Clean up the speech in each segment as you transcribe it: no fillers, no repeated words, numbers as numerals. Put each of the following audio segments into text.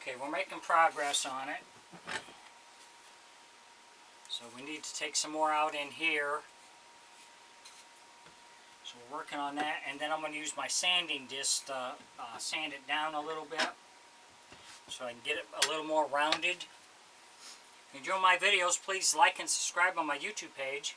Okay, we're making progress on it. So we need to take some more out in here. So we're working on that, and then I'm going to use my sanding disc to sand it down a little bit so I can get it a little more rounded. If you enjoy my videos, please like and subscribe on my YouTube page.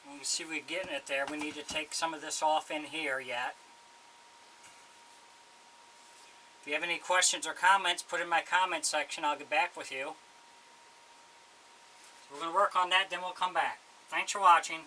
You can see we're getting it there. We need to take some of this off in here yet. If you have any questions or comments, put in my comment section. I'll get back with you. So we're going to work on that, then we'll come back. Thanks for watching.